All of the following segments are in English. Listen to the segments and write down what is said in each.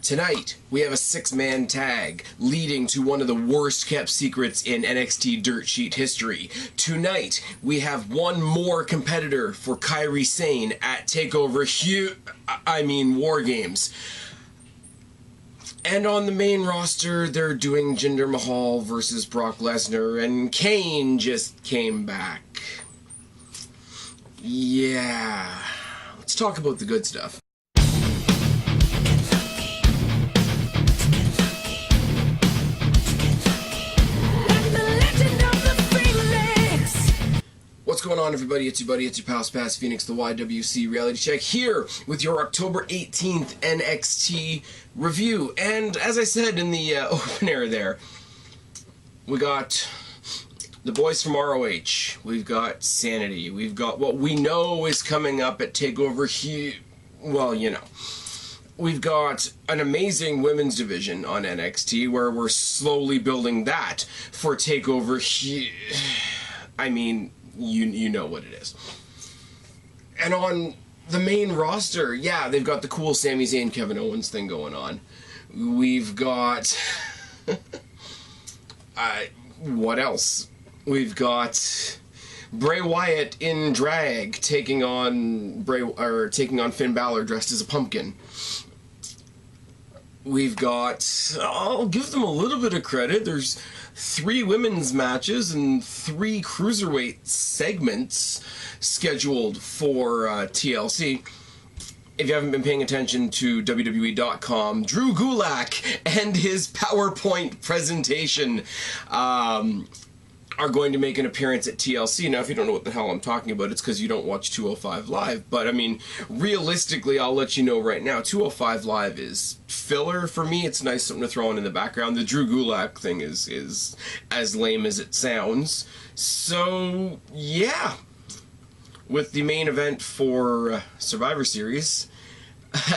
Tonight, we have a 6-man tag leading to one of the worst kept secrets in NXT dirt sheet history. Tonight, we have one more competitor for Kairi Sane at TakeOver War Games. And on the main roster, they're doing Jinder Mahal versus Brock Lesnar, and Kane just came back. Yeah. Let's talk about the good stuff. What's going on, everybody? It's your buddy, it's your pal Spaz Phoenix, the YWC Reality Check, here with your October 18th NXT review. And as I said in the opener there, we got the boys from ROH, we've got Sanity, we've got what we know is coming up at TakeOver here. Well, you know. We've got an amazing women's division on NXT where we're slowly building that for TakeOver here. I mean, you know what it is. And on the main roster, yeah, they've got the cool Sami Zayn, Kevin Owens thing going on. We've got what else? We've got Bray Wyatt in drag taking on Finn Balor dressed as a pumpkin. We've got, I'll give them a little bit of credit, there's 3 women's matches and 3 cruiserweight segments scheduled for TLC. If you haven't been paying attention to WWE.com, Drew Gulak and his PowerPoint presentation are going to make an appearance at TLC. Now, if you don't know what the hell I'm talking about, it's because you don't watch 205 Live. But, I mean, realistically, I'll let you know right now, 205 Live is filler for me. It's nice something to throw in the background. The Drew Gulak thing is as lame as it sounds. So, yeah. With the main event for Survivor Series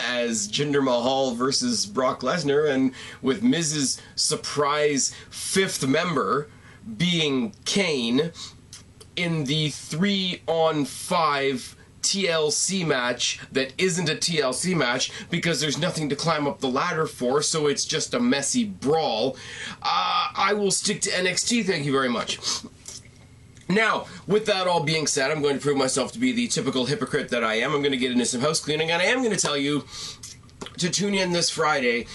as Jinder Mahal versus Brock Lesnar, and with Miz's surprise 5th member being Kane in the 3-on-5 TLC match that isn't a TLC match because there's nothing to climb up the ladder for, so it's just a messy brawl. I will stick to NXT, thank you very much. Now, with that all being said, I'm going to prove myself to be the typical hypocrite that I am. I'm going to get into some house cleaning, and I am going to tell you to tune in this Friday,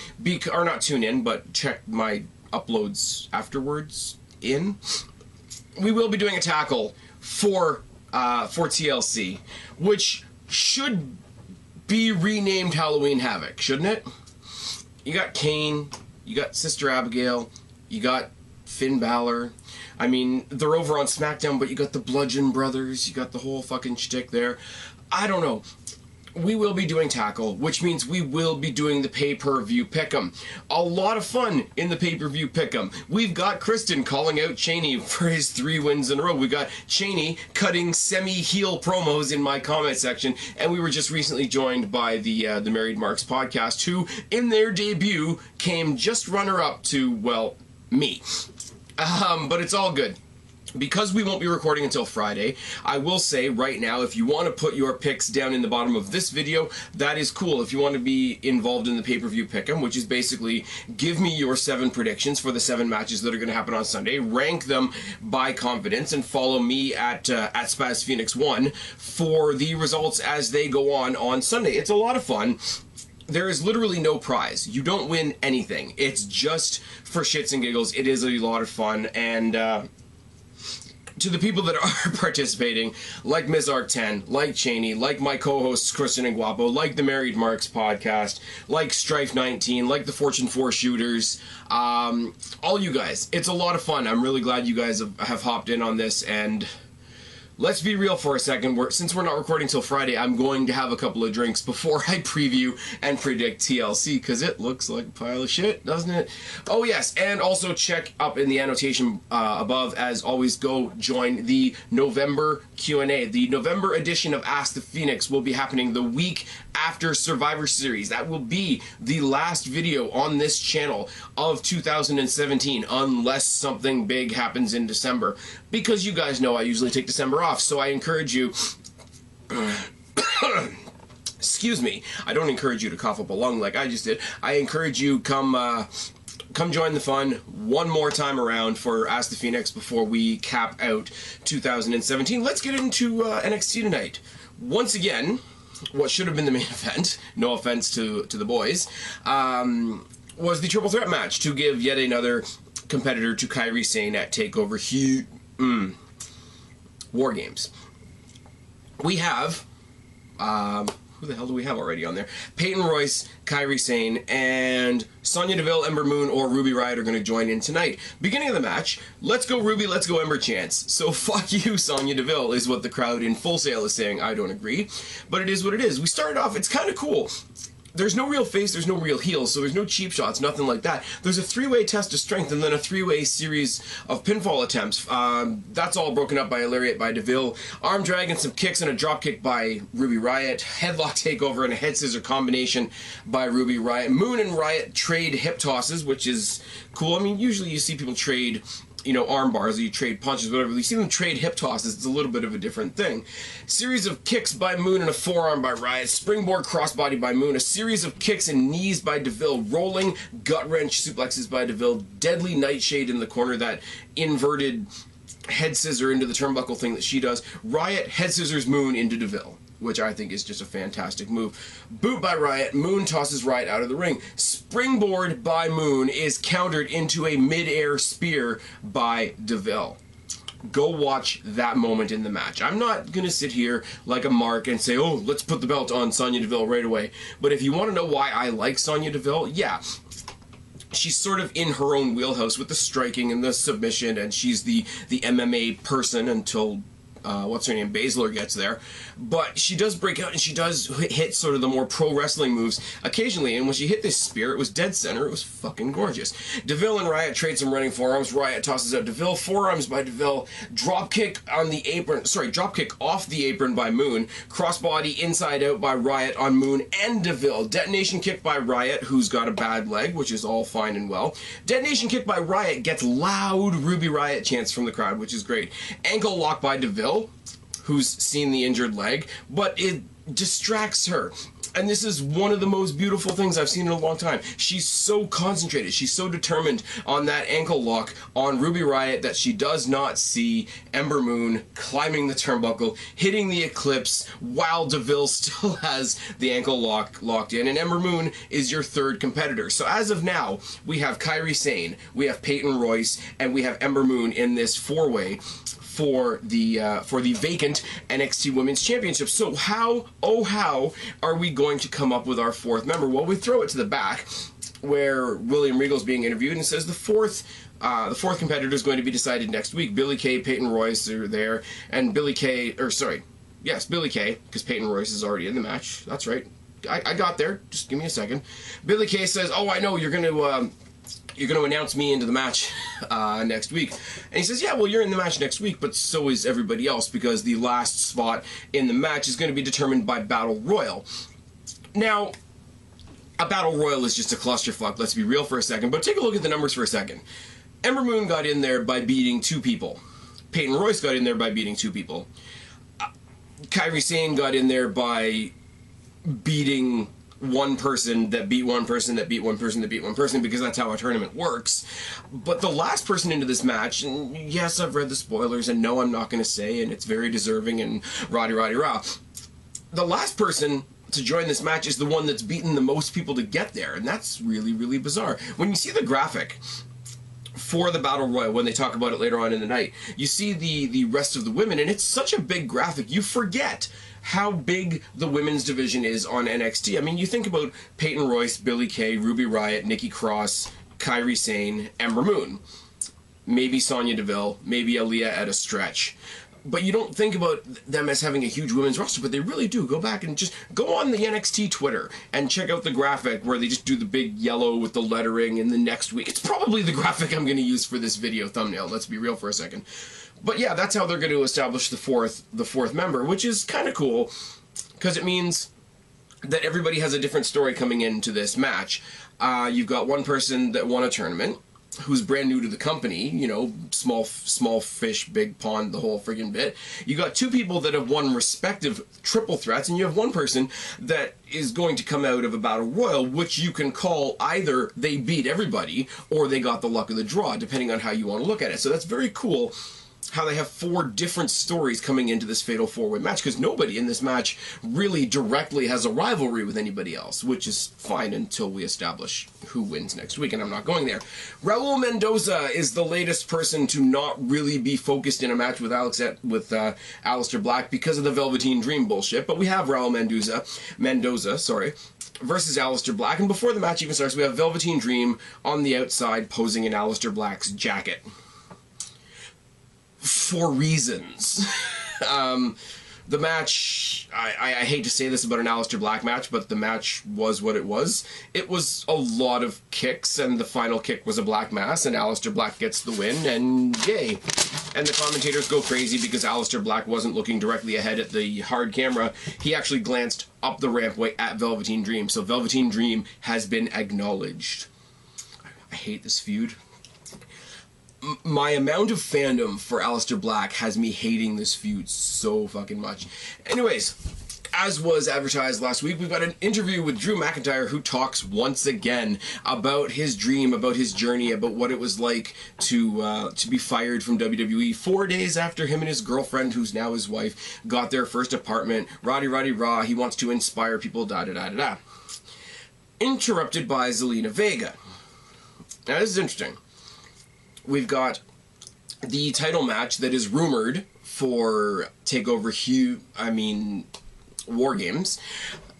or not tune in, but check my uploads afterwards. We will be doing a tackle for TLC, which should be renamed Halloween Havoc, shouldn't it? You got Kane, you got Sister Abigail, you got Finn Balor. I mean, they're over on SmackDown, but you got the Bludgeon Brothers, you got the whole fucking shtick there. I don't know. We will be doing Tackle, which means we will be doing the pay-per-view pick'em. A lot of fun in the pay-per-view pick'em. We've got Kristen calling out Cheney for his 3 wins in a row. We got Cheney cutting semi-heel promos in my comment section, and we were just recently joined by the Married Marks podcast, who, in their debut, came just runner-up to, well, me. But it's all good. Because we won't be recording until Friday, I will say right now, if you want to put your picks down in the bottom of this video, that is cool. If you want to be involved in the pay-per-view pick'em, which is basically give me your 7 predictions for the 7 matches that are going to happen on Sunday, rank them by confidence, and follow me at Spaz Phoenix 1 for the results as they go on Sunday. It's a lot of fun. There is literally no prize. You don't win anything. It's just for shits and giggles. It is a lot of fun, and to the people that are participating, like Ms. Arc 10, like Cheney, like my co-hosts Kristen and Guapo, like the Married Marks podcast, like strifenineteen, like the Fortune 4 shooters, all you guys. It's a lot of fun. I'm really glad you guys have hopped in on this, and let's be real for a second. Since we're not recording till Friday, I'm going to have a couple of drinks before I preview and predict TLC, because it looks like a pile of shit, doesn't it? Oh yes, and also check up in the annotation above, as always, go join the November Q&A. The November edition of Ask the Phoenix will be happening the week after Survivor Series. That will be the last video on this channel of 2017, unless something big happens in December. Because you guys know I usually take December off, so I encourage you Excuse me. I don't encourage you to cough up a lung like I just did. I encourage you come join the fun one more time around for Ask the Phoenix before we cap out 2017. Let's get into NXT tonight. Once again, what should have been the main event, no offense to the boys, was the triple threat match to give yet another competitor to Kairi Sane at TakeOver War Games. We have who the hell do we have already on there? Peyton Royce, Kairi Sane, and Sonya Deville, Ember Moon, or Ruby Riot are going to join in tonight. Beginning of the match, let's go Ruby, let's go Ember chants. So fuck you, Sonya Deville, is what the crowd in Full Sail is saying. I don't agree, but it is what it is. We started off, it's kind of cool. There's no real face, there's no real heel, so there's no cheap shots, nothing like that. There's a three-way test of strength and then a three-way series of pinfall attempts. That's all broken up by a lariat by Deville, arm drag and some kicks and a drop kick by Ruby Riot, headlock takeover and a head scissor combination by Ruby Riot. Moon and Riot trade hip tosses, which is cool. I mean, usually you see people trade, you know, arm bars, or you trade punches, whatever. You see them trade hip tosses. It's a little bit of a different thing. Series of kicks by Moon and a forearm by Riot. Springboard crossbody by Moon. A series of kicks and knees by Deville. Rolling gut wrench suplexes by Deville. Deadly nightshade in the corner. That inverted head scissor into the turnbuckle thing that she does. Riot head scissors Moon into Deville, which I think is just a fantastic move. Boot by Riot. Moon tosses Riot out of the ring. Springboard by Moon is countered into a mid-air spear by Deville. Go watch that moment in the match. I'm not going to sit here like a mark and say, oh, let's put the belt on Sonya Deville right away. But if you want to know why I like Sonya Deville, yeah, she's sort of in her own wheelhouse with the striking and the submission, and she's the MMA person until what's her name, Baszler gets there. But she does break out and she does hit sort of the more pro wrestling moves occasionally, and when she hit this spear, it was dead center. It was fucking gorgeous. Deville and Riot trade some running forearms. Riot tosses out Deville, forearms by Deville, drop kick on the apron, sorry, drop kick off the apron by Moon, crossbody inside out by Riot on Moon and Deville, detonation kick by Riot, who's got a bad leg, which is all fine and well. Detonation kick by Riot gets loud Ruby Riot chants from the crowd, which is great. Ankle lock by Deville, who's seen the injured leg, but it distracts her. And this is one of the most beautiful things I've seen in a long time. She's so concentrated, she's so determined on that ankle lock on Ruby Riot that she does not see Ember Moon climbing the turnbuckle, hitting the Eclipse while Deville still has the ankle lock locked in. And Ember Moon is your third competitor. So as of now, we have Kairi Sane, we have Peyton Royce, and we have Ember Moon in this four-way for the vacant NXT Women's Championship. So how, oh how, are we going to come up with our fourth member? Well, we throw it to the back, where William Regal's being interviewed, and it says the fourth competitor is going to be decided next week. Billie Kay, Peyton Royce are there, and Billie Kay, Billie Kay, because Peyton Royce is already in the match. That's right. I got there. Just give me a second. Billie Kay says, oh, I know, you're going to announce me into the match next week. And he says, yeah, well, you're in the match next week, but so is everybody else, because the last spot in the match is going to be determined by Battle Royal. Now, a Battle Royal is just a clusterfuck, let's be real for a second, but take a look at the numbers for a second. Ember Moon got in there by beating 2 people. Peyton Royce got in there by beating 2 people. Kairi Sane got in there by beating one person that beat one person that beat one person that beat one person, because that's how a tournament works. But the last person into this match, and yes, I've read the spoilers, and no, I'm not going to say, and it's very deserving and rah. The last person to join this match is the one that's beaten the most people to get there, and that's really, really bizarre. When you see the graphic for the Battle Royal, when they talk about it later on in the night, you see the rest of the women, and it's such a big graphic, you forget how big the women's division is on NXT. I mean, you think about Peyton Royce, Billie Kay, Ruby Riot, Nikki Cross, Kairi Sane, Ember Moon, maybe Sonya Deville, maybe Aaliyah at a stretch. But you don't think about them as having a huge women's roster, but they really do. Go back and just go on the NXT Twitter and check out the graphic where they just do the big yellow with the lettering in the next week. It's probably the graphic I'm going to use for this video thumbnail, let's be real for a second. But yeah, that's how they're going to establish the fourth member, which is kind of cool, because it means that everybody has a different story coming into this match. You've got one person that won a tournament, who's brand new to the company, you know, small fish, big pond, the whole friggin' bit. You got two people that have won respective triple threats, and you have one person that is going to come out of a battle royal, which you can call either they beat everybody or they got the luck of the draw, depending on how you want to look at it. So that's very cool how they have four different stories coming into this fatal four-way match, because nobody in this match really directly has a rivalry with anybody else, which is fine until we establish who wins next week, and I'm not going there. Raul Mendoza is the latest person to not really be focused in a match with Aleister Black because of the Velveteen Dream bullshit, but we have Raul Mendoza, versus Aleister Black, and before the match even starts, we have Velveteen Dream on the outside posing in Aleister Black's jacket. For reasons. The match, I hate to say this about an Aleister Black match, but the match was what it was. It was a lot of kicks, and the final kick was a Black Mass, and Aleister Black gets the win, and yay. And the commentators go crazy because Aleister Black wasn't looking directly ahead at the hard camera. He actually glanced up the rampway at Velveteen Dream, so Velveteen Dream has been acknowledged. I hate this feud. My amount of fandom for Aleister Black has me hating this feud so fucking much. Anyways, as was advertised last week, we've got an interview with Drew McIntyre, who talks once again about his dream, about his journey, about what it was like to be fired from WWE 4 days after him and his girlfriend, who's now his wife, got their first apartment. Roddy Raw, he wants to inspire people, da-da-da-da-da. Interrupted by Zelena Vega. Now, this is interesting. We've got the title match that is rumored for TakeOver War Games.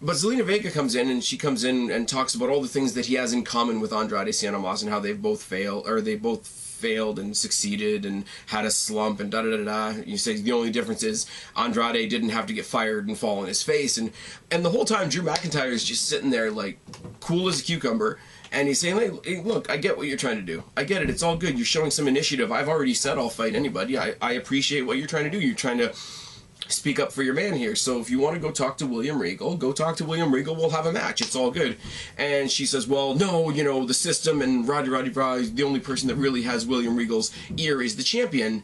But Zelena Vega comes in, and she comes in and talks about all the things that he has in common with Andrade Cien Almas and how they've both failed and succeeded and had a slump and da-da-da-da. You say the only difference is Andrade didn't have to get fired and fall on his face. And the whole time Drew McIntyre is just sitting there like cool as a cucumber. And he's saying, hey, look, I get what you're trying to do. I get it. It's all good. You're showing some initiative. I've already said I'll fight anybody. I appreciate what you're trying to do. You're trying to speak up for your man here. So if you want to go talk to William Regal, go talk to William Regal. We'll have a match. It's all good. And she says, well, no, you know, the system and Roddy Raw, the only person that really has William Regal's ear is the champion.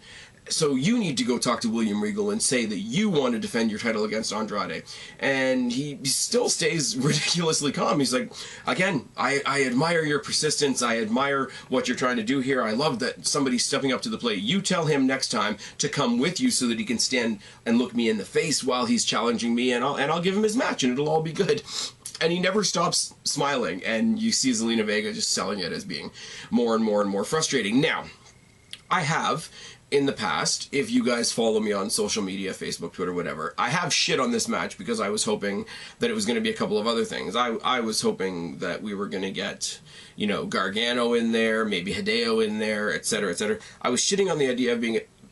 So you need to go talk to William Regal and say that you want to defend your title against Andrade. And he still stays ridiculously calm. He's like, again, I admire your persistence. I admire what you're trying to do here. I love that somebody's stepping up to the plate. You tell him next time to come with you so that he can stand and look me in the face while he's challenging me, and I'll give him his match, and it'll all be good. And he never stops smiling, and you see Zelena Vega just selling it as being more and more and more frustrating. Now, I have, in the past, if you guys follow me on social media, Facebook, Twitter, whatever, I have shit on this match because I was hoping that it was going to be a couple of other things. I was hoping that we were going to get, you know, Gargano in there, maybe Hideo in there, etc., etc. I was shitting on the idea of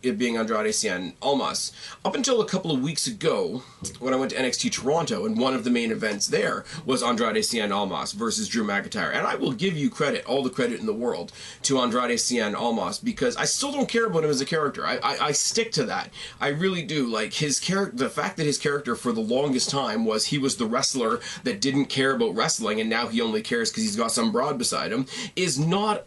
it being Andrade Cien Almas up until a couple of weeks ago when I went to NXT Toronto, and one of the main events there was Andrade Cien Almas versus Drew McIntyre. And I will give you credit, all the credit in the world, to Andrade Cien Almas, because I still don't care about him as a character. I stick to that. I really do. Like, his character, the fact that his character for the longest time was he was the wrestler that didn't care about wrestling, and now he only cares because he's got some broad beside him, is not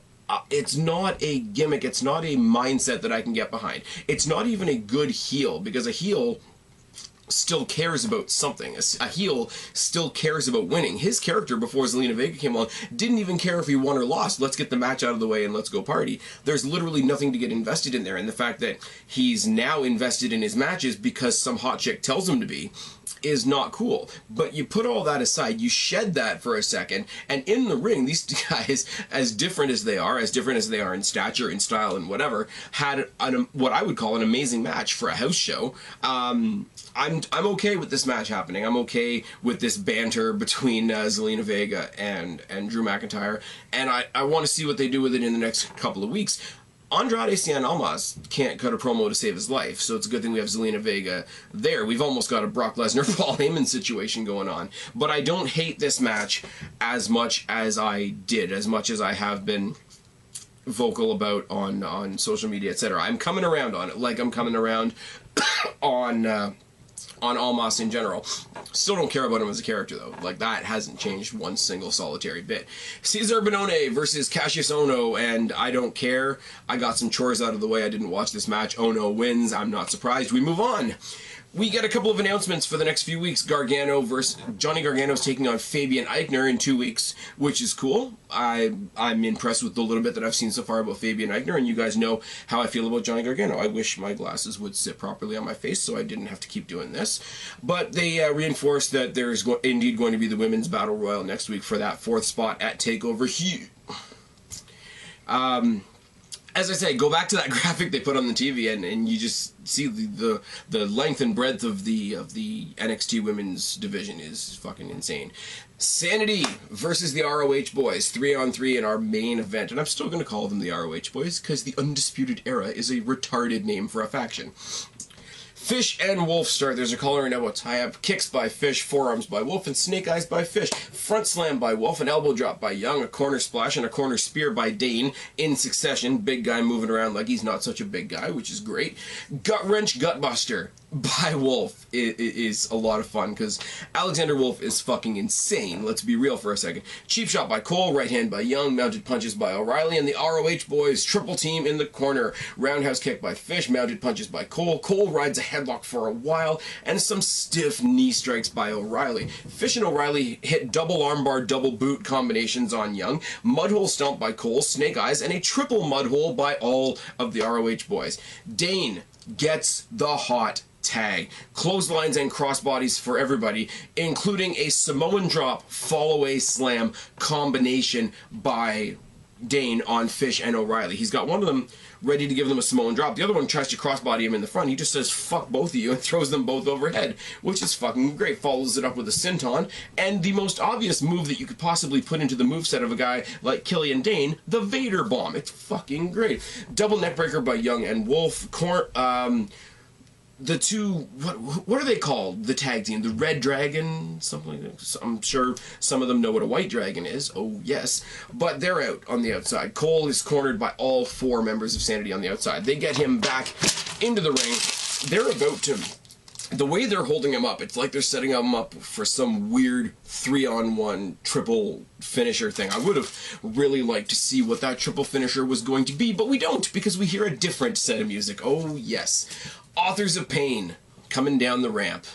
it's not a gimmick. It's not a mindset that I can get behind. It's not even a good heel, because a heel still cares about something. A heel still cares about winning. His character before Zelena Vega came on didn't even care if he won or lost. Let's get the match out of the way and let's go party. There's literally nothing to get invested in there, and the fact that he's now invested in his matches because some hot chick tells him to be is not cool. But you put all that aside, you shed that for a second, and in the ring, these guys, as different as they are in stature, in style, and whatever, had what I would call an amazing match for a house show. I'm okay with this match happening. I'm okay with this banter between Zelena Vega and Drew McIntyre, and I want to see what they do with it in the next couple of weeks. Andrade Cien Almas can't cut a promo to save his life, so it's a good thing we have Zelena Vega there. We've almost got a Brock Lesnar Paul Heyman situation going on. But I don't hate this match as much as I did, as much as I have been vocal about on social media, etc. I'm coming around on it, like I'm coming around on on Almas in general. Still don't care about him as a character, though. Like, that hasn't changed one single solitary bit. Cesar Bononi versus Cassius Ohno, and I don't care. I got some chores out of the way. I didn't watch this match. Ohno wins. I'm not surprised. We move on. We get a couple of announcements for the next few weeks. Johnny Gargano's taking on Fabian Eichner in 2 weeks, which is cool. I'm impressed with the little bit that I've seen so far about Fabian Eichner, and you guys know how I feel about Johnny Gargano. I wish my glasses would sit properly on my face so I didn't have to keep doing this. But they reinforced that there is indeed going to be the Women's Battle Royal next week for that 4th spot at TakeOver. As I say, go back to that graphic they put on the TV, and you just see the length and breadth of the NXT women's division is fucking insane. Sanity versus the ROH Boys, 3-on-3 in our main event, and I'm still going to call them the ROH Boys because the Undisputed Era is a retarded name for a faction. Fish and Wolf start. There's a collar and elbow tie-up. Kicks by Fish, forearms by Wolf, and snake eyes by Fish. Front slam by Wolf, an elbow drop by Young, a corner splash, and a corner spear by Dane in succession. Big guy moving around like he's not such a big guy, which is great. Gut wrench, gut buster by Wolf is a lot of fun because Alexander Wolf is fucking insane. Let's be real for a second. Cheap shot by Cole, right hand by Young, mounted punches by O'Reilly, and the ROH Boys triple team in the corner. Roundhouse kick by Fish, mounted punches by Cole. Cole rides a headlock for a while, and some stiff knee strikes by O'Reilly. Fish and O'Reilly hit double armbar, double boot combinations on Young, mudhole stomp by Cole, snake eyes, and a triple mudhole by all of the ROH Boys. Dane gets the hot tag. Clotheslines and crossbodies for everybody, including a Samoan drop, fall-away slam combination by Dane on Fish and O'Reilly. He's got one of them ready to give them a Samoan drop. The other one tries to crossbody him in the front. He just says, fuck both of you, and throws them both overhead, which is fucking great. Follows it up with a senton, and the most obvious move that you could possibly put into the moveset of a guy like Killian Dane, the Vader Bomb. It's fucking great. Double neckbreaker by Young and Wolf. The two, what are they called? The tag team, the Red Dragon, something like that. I'm sure some of them know what a White Dragon is. Oh yes, but they're out on the outside. Cole is cornered by all 4 members of Sanity on the outside. They get him back into the ring. They're about to. The way they're holding him up, it's like they're setting him up for some weird 3-on-1 triple finisher thing. I would have really liked to see what that triple finisher was going to be, but we don't, because we hear a different set of music. Oh yes. Authors of Pain coming down the ramp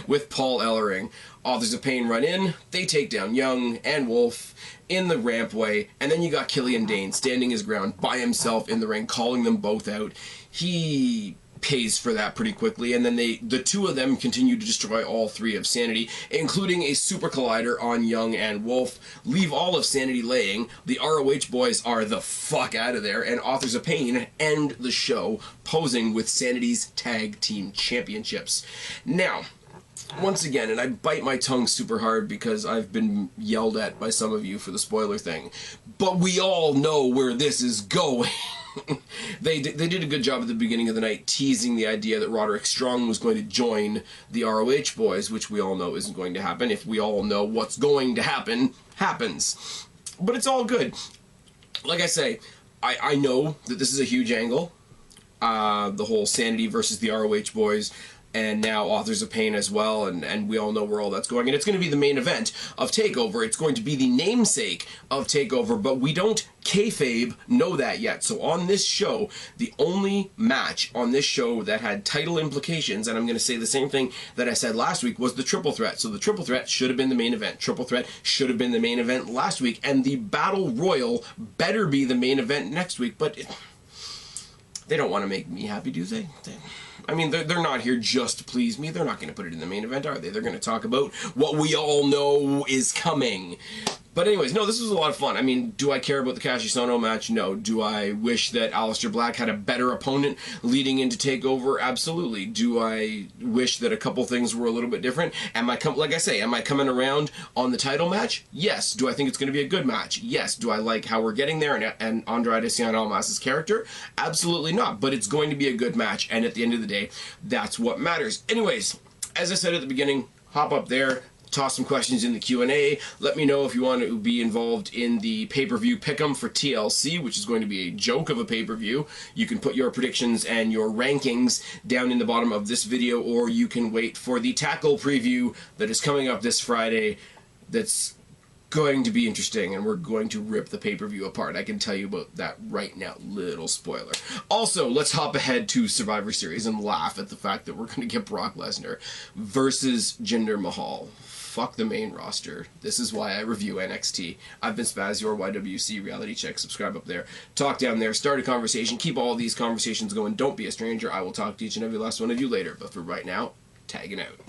with Paul Ellering. Authors of Pain run in, they take down Young and Wolf in the rampway, and then you got Killian Dane standing his ground by himself in the ring, calling them both out. He pays for that pretty quickly, and then the 2 of them continue to destroy all 3 of Sanity, including a super collider on Young and Wolf, leave all of Sanity laying. The ROH Boys are the fuck out of there, and Authors of Pain end the show posing with Sanity's Tag Team Championships. Now, once again, and I bite my tongue super hard because I've been yelled at by some of you for the spoiler thing, but we all know where this is going. They did a good job at the beginning of the night teasing the idea that Roderick Strong was going to join the ROH Boys, which we all know isn't going to happen. If we all know what's going to happen, happens. But it's all good. Like I say, I know that this is a huge angle. The whole Sanity versus the ROH Boys, and now Authors of Pain as well, and we all know where all that's going. And it's going to be the main event of TakeOver. It's going to be the namesake of TakeOver, but we don't kayfabe know that yet. So on this show, the only match on this show that had title implications, and I'm going to say the same thing that I said last week, was the Triple Threat. So the Triple Threat should have been the main event. Triple Threat should have been the main event last week, and the Battle Royal better be the main event next week, but they don't want to make me happy, do they? I mean, they're not here just to please me. They're not going to put it in the main event, are they? They're going to talk about what we all know is coming. But anyways, no, this was a lot of fun. I mean, do I care about the Cassius Ohno match? No. Do I wish that Aleister Black had a better opponent leading into TakeOver? Absolutely. Do I wish that a couple things were a little bit different? Like I say, am I coming around on the title match? Yes. Do I think it's going to be a good match? Yes. Do I like how we're getting there and Andrade Cien Almas's character? Absolutely not. But it's going to be a good match, and at the end of the day, that's what matters. Anyways, as I said at the beginning, hop up there, Toss some questions in the Q&A. Let me know if you want to be involved in the pay-per-view pick 'em for TLC, which is going to be a joke of a pay-per-view. You can put your predictions and your rankings down in the bottom of this video, or you can wait for the tackle preview that is coming up this Friday. That's going to be interesting, and we're going to rip the pay-per-view apart. I can tell you about that right now. Little spoiler. Also, let's hop ahead to Survivor Series and laugh at the fact that we're going to get Brock Lesnar versus Jinder Mahal. Fuck the main roster. This is why I review NXT. I've been Spaz, your YWC Reality Check. Subscribe up there. Talk down there. Start a conversation. Keep all these conversations going. Don't be a stranger. I will talk to each and every last one of you later. But for right now, tagging out.